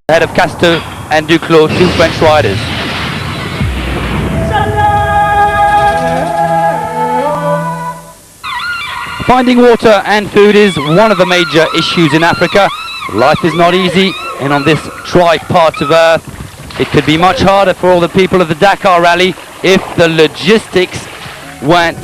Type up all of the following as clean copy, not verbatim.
ahead of Casteau and Duclos, two French riders. Finding water and food is one of the major issues in Africa. Life is not easy, and on this dry part of earth, it could be much harder for all the people of the Dakar Rally if the logistics weren't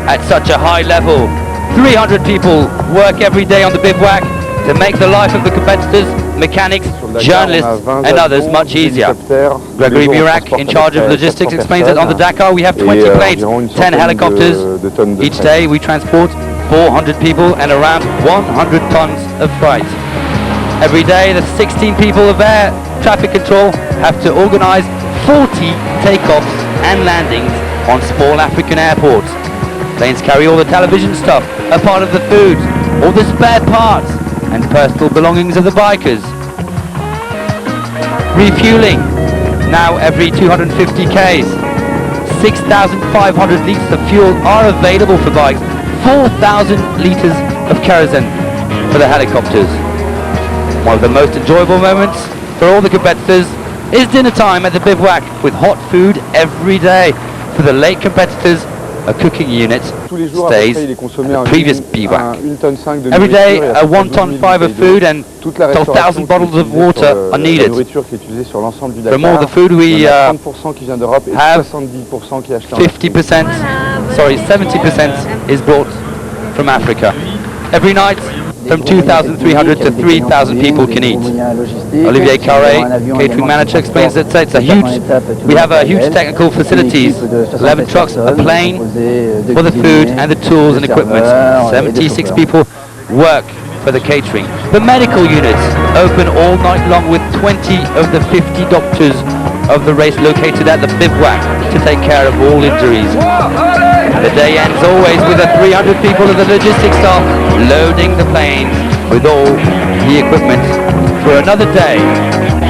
at such a high level. 300 people work every day on the bivouac to make the life of the competitors, mechanics, journalists and others much easier. Gregory Murak, in charge of logistics, explains that on the Dakar we have 20 planes, 10 helicopters. Each day we transport 400 people and around 100 tons of freight. Every day the 16 people of air traffic control have to organize 40 takeoffs and landings on small African airports. Planes carry all the television stuff, a part of the food, all the spare parts and personal belongings of the bikers. Refueling, now every 250 Ks. 6,500 litres of fuel are available for bikes, 4,000 litres of kerosene for the helicopters. One of the most enjoyable moments for all the competitors is dinner time at the bivouac with hot food every day. For the late competitors, a cooking unit stays at the previous bivouac. Every day, a 1 ton 5 of food and 12,000 bottles of water are needed. From all the food we have 70% is brought from Africa. Every night, from 2,300 to 3,000 people can eat. Olivier Carré, catering manager, explains that we have a huge technical facilities, 11 trucks, a plane for the food and the tools and equipment. 76 people work for the catering. The medical units open all night long with 20 of the 50 doctors of the race located at the bivouac to take care of all injuries. The day ends always with the 300 people of the logistics staff loading the planes with all the equipment for another day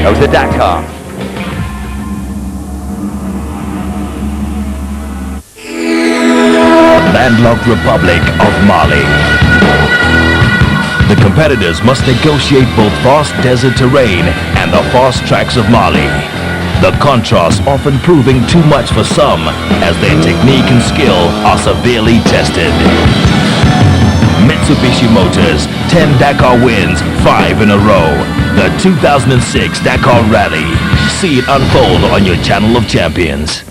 of the Dakar. Landlocked Republic of Mali. The competitors must negotiate both vast desert terrain and the fast tracks of Mali. The contrast often proving too much for some, as their technique and skill are severely tested. Mitsubishi Motors, 10 Dakar wins, 5 in a row. The 2006 Dakar Rally. See it unfold on your channel of champions.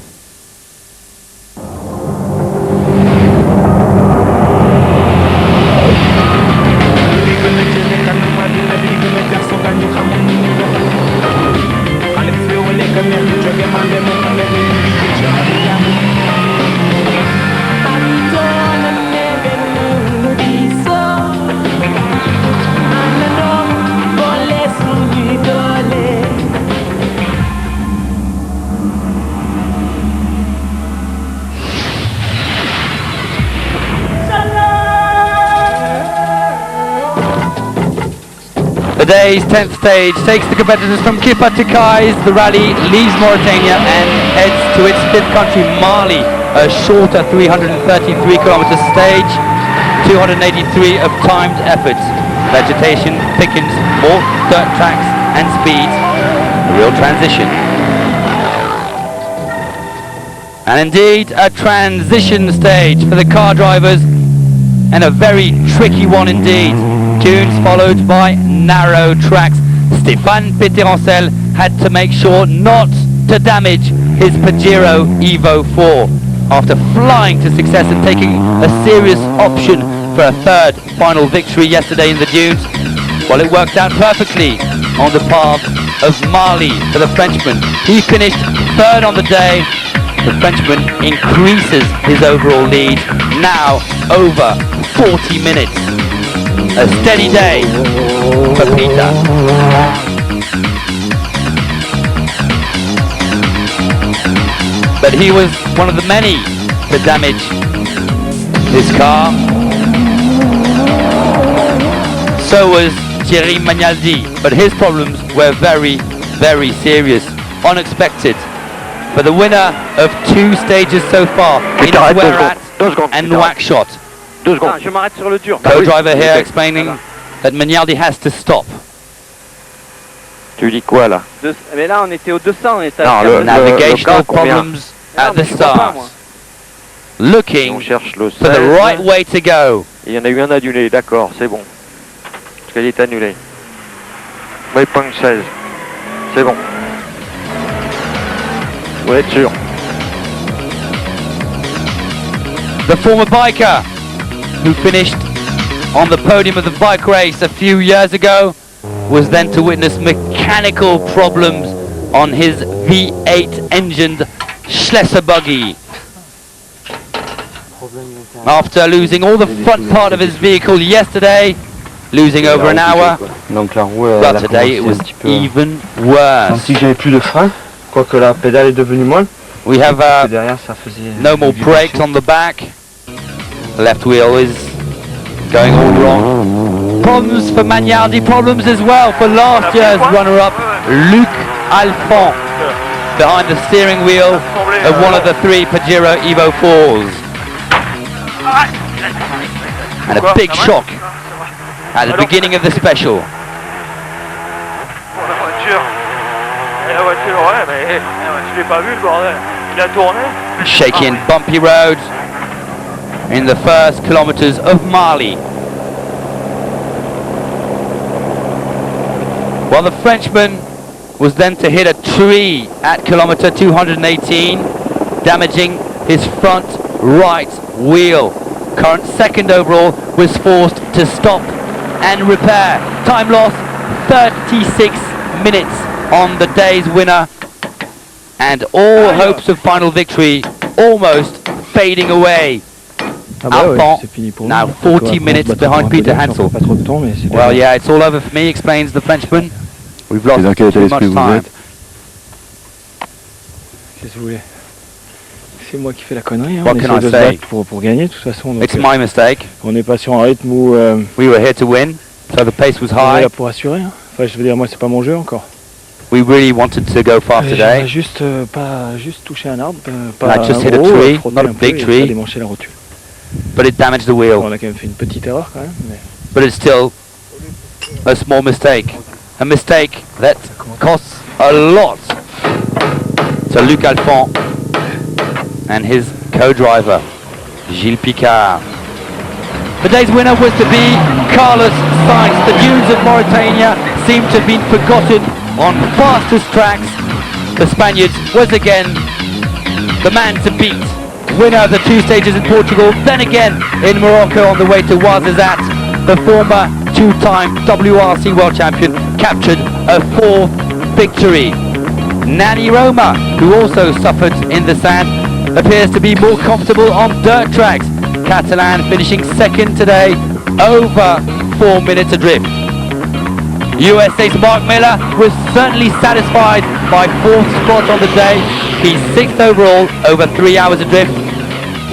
The day's 10th stage takes the competitors from Kifa to Kais. The rally leaves Mauritania and heads to its fifth country, Mali. A shorter 333 kilometer stage, 283 of timed efforts. Vegetation thickens, more dirt tracks and speeds. A real transition. And indeed, a transition stage for the car drivers, and a very tricky one indeed. Dunes followed by narrow tracks. Stéphane Péterancel had to make sure not to damage his Pajero Evo 4 after flying to success and taking a serious option for a third final victory yesterday in the dunes. Well, it worked out perfectly on the path of Mali for the Frenchman. He finished third on the day. The Frenchman increases his overall lead, now over 40 minutes. A steady day for Peter. But he was one of the many to damage his car. So was Thierry Magnaldi, but his problems were very, very serious, unexpected. But the winner of 2 stages so far in Swerat and Nouakchott. Co-driver here explaining that Magnaldi has to stop. Tu dis quoi là? Mais là on était au 200 et ça. Non, le Navigational camp, combien? problems at the mais je vois pas, start. moi. On Looking cherche le 16. for the right way to go. Il y en a eu un annulé, d'accord, c'est bon. Parce qu'il est annulé. Waypoint 16. C'est bon. Vous êtes sûr? The former biker who finished on the podium of the bike race a few years ago was then to witness mechanical problems on his V8 engined Schlesser buggy. After losing all the front part of his vehicle yesterday, losing over an hour, Donc la roue, elle but a today it commencé was un petit peu. even J'ai worse. senti que j'avais plus de frein, quoique la pédale est devenue molle. We have Et derrière ça faisait. no more des brakes vibrations. on the back. Left wheel is going all wrong. Problems for Magnardi, problems as well for last year's runner-up, Luc Alphon, behind the steering wheel of one of the three Pajero Evo 4s. And a big shock at the beginning of the special. Pour la voiture. Et la voiture, ouais, mais je l'ai pas vu le bordel. Il a tourné. Shaky and bumpy roads in the first kilometers of Mali. Well, the Frenchman was then to hit a tree at kilometer 218, damaging his front right wheel. Current second overall was forced to stop and repair. Time loss 36 minutes on the day's winner, and all hopes of final victory almost fading away. Ah bah ouais, Alphon, c'est fini pour now nous. 40 minutes behind Peter Hansel. Pas trop de temps, mais c'est Well, yeah, it's all over for me, explains the Frenchman. We've lost dans quel état too d'esprit much vous time. êtes? Qu'est-ce que vous voulez? C'est moi qui fais la connerie, hein. What On can essaie I de se say? battre pour gagner de toute façon. Donc, It's my mistake. on n'est pas sur un rythme où We were here to win, so the pace was on est high. là pour assurer. Hein. Enfin, je veux dire, moi c'est pas mon jeu encore. We really wanted to go fast J'aimerais today. juste pas juste toucher un arbre, And pas I just hit a gros, tree, frotter not a un peu big et tree. pas démancher la rotule. But it damaged the wheel. On a quand même fait une petite erreur quand même. Mais... But it's still a small mistake. A mistake that costs a lot to Luc Alphon and his co-driver, Gilles Picard. The day's winner was to be Carlos Sainz. The dunes of Mauritania seem to have been forgotten on fastest tracks. The Spaniard was again the man to beat. Winner of the two stages in Portugal, then again in Morocco on the way to Ouarzazate. The former two-time WRC World Champion captured a fourth victory. Nani Roma, who also suffered in the sand, appears to be more comfortable on dirt tracks. Catalan finishing second today, over 4 minutes adrift. USA's Mark Miller was certainly satisfied by fourth spot on the day. He's sixth overall, over 3 hours adrift.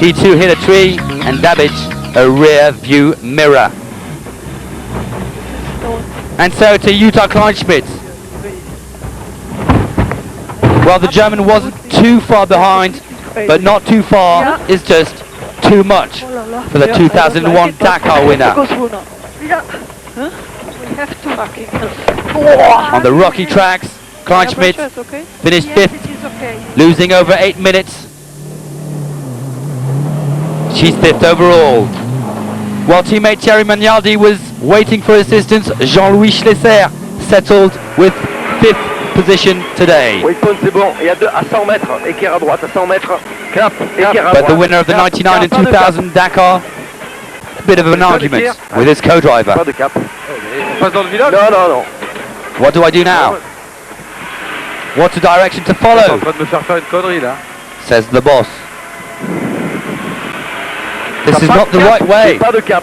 He too hit a tree and damaged a rear view mirror. And so to Jutta Kleinschmidt. Well, the German wasn't too far behind, but not too far is just too much for the 2001 Dakar winner. On the rocky tracks, Kleinschmidt finished fifth, losing over 8 minutes. She's fifth overall. While teammate Thierry Magnardi was waiting for assistance, Jean-Louis Schlesser settled with fifth position today. Waypoint, c'est bon. Et à 100 mètres, équerre à droite, à 100 mètres. Cap, équerre à droite. But the winner of the 99 and 2000 Dakar, a bit of an argument with his co-driver. Pas de cap. On passe dans le village. Non, non, non. What do I do now? What's the direction to T'es en follow? train de me faire une connerie là. Says the boss. This T'as is pas not de the cap, right way. Pas de cap.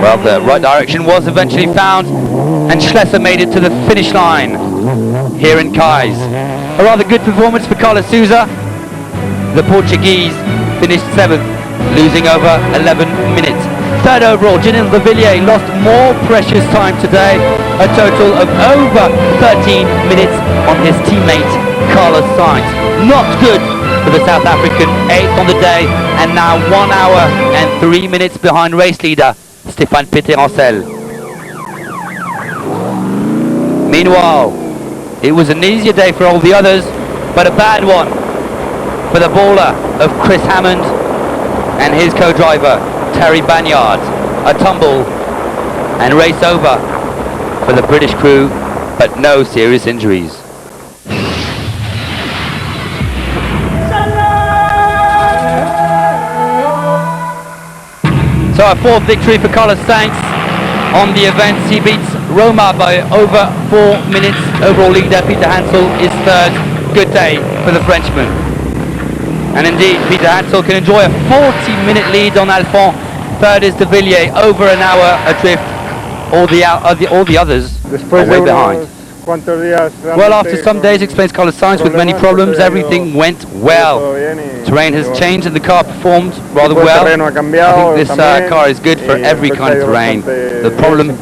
Well, the right direction was eventually found, and Schlesser made it to the finish line here in Kais. A rather good performance for Carlos Souza. The Portuguese finished seventh, losing over 11 minutes. Third overall, Janine Lavillier lost more precious time today, a total of over 13 minutes on his teammate Carlos Sainz. Not good for the South African, eighth on the day, and now 1 hour and 3 minutes behind race leader Stéphane Péterancel. Meanwhile, it was an easier day for all the others, but a bad one for the baller of Chris Hammond and his co-driver Terry Banyard. A tumble and race over for the British crew, but no serious injuries. So a fourth victory for Carlos Sainz on the event. He beats Roma by over 4 minutes. Overall leader Peter Hansel is third. Good day for the Frenchman. And indeed, Peter Hansel can enjoy a 40-minute lead on Alphon. Third is De Villiers, over an hour adrift. All the others are way behind. Well, after some days, explains Carlos Sainz, with many problems, everything went well. Terrain has changed and the car performed rather well. I think this car is good for every kind of terrain. The problem is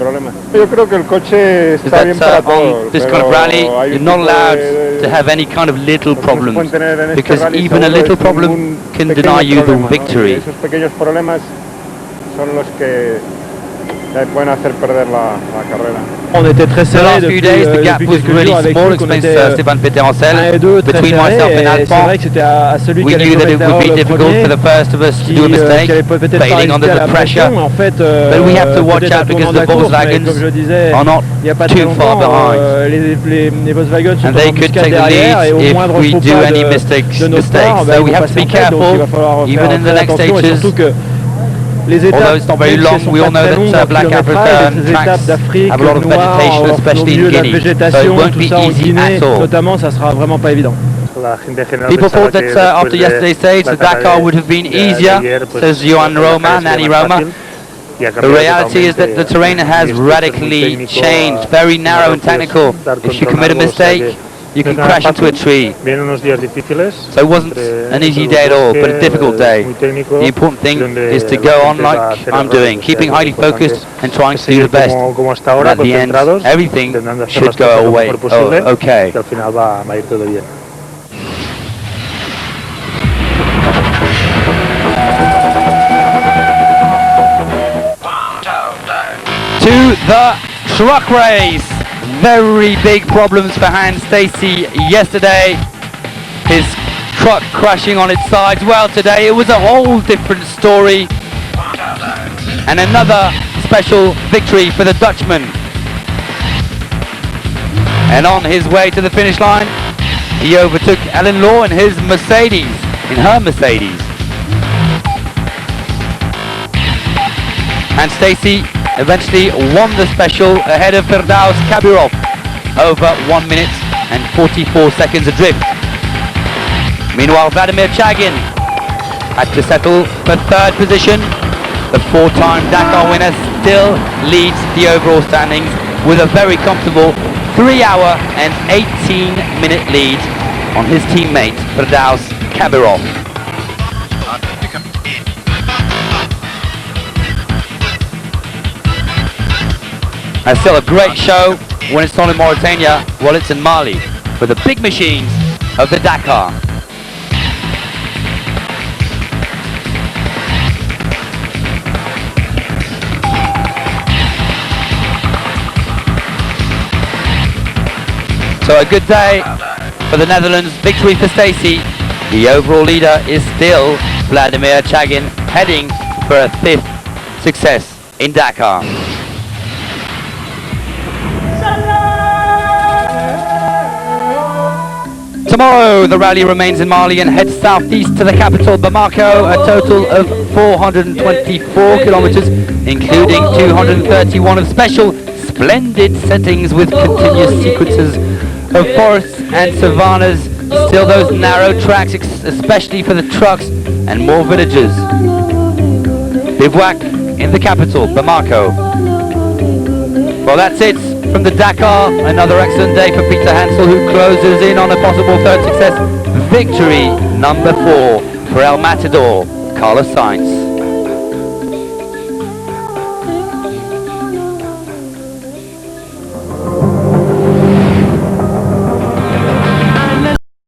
that on this kind of rally, you're not allowed to have any kind of little problems, because even a little problem can deny you the victory. On était très The serré last few days, the gap was really small, explains Stéphane Péterancel, between myself and Alphon. We knew that it would be difficult for the first of us to do a mistake, failing under the pressure. But we have to watch out because the Volkswagens are not too far behind. And they could take the lead if we do any mistakes. So we have to be careful, even in the next stages. Although it's not very long, we all know that Black African tracks have a lot of vegetation, especially in Guinea, so it won't be easy at all. People thought that after yesterday's stage, the Dakar would have been easier, says Johan Roma, Nani Roma. The reality is that the terrain has radically changed, very narrow and technical. If you commit a mistake, you can crash into a tree. So it wasn't an easy day at all, but a difficult day. The important thing is to go on like I'm doing, keeping highly focused and trying to do the best. And at the end, everything should go away. Okay. To the truck race. Very big problems for Hans Stacey yesterday. His truck crashing on its sides. Well, today it was a whole different story. And another special victory for the Dutchman. And on his way to the finish line, he overtook Ellen Law in his Mercedes, in her Mercedes. And Stacey eventually won the special ahead of Firdaus Kabirov, over 1 minute and 44 seconds adrift. Meanwhile, Vladimir Chagin had to settle for third position. The four-time Dakar winner still leads the overall standings with a very comfortable 3 hour and 18-minute lead on his teammate Firdaus Kabirov. And still a great show when it's not in Mauritania, while it's in Mali, for the big machines of the Dakar. So a good day for the Netherlands, victory for Stacey. The overall leader is still Vladimir Chagin, heading for a 5th success in Dakar. Tomorrow the rally remains in Mali and heads southeast to the capital Bamako, a total of 424 kilometers, including 231 of special, splendid settings with continuous sequences of forests and savannas, still those narrow tracks, especially for the trucks, and more villages. Bivouac in the capital, Bamako. Well, that's it from the Dakar. Another excellent day for Peter Hansel, who closes in on a possible third success. Victory number 4 for El Matador, Carlos Sainz.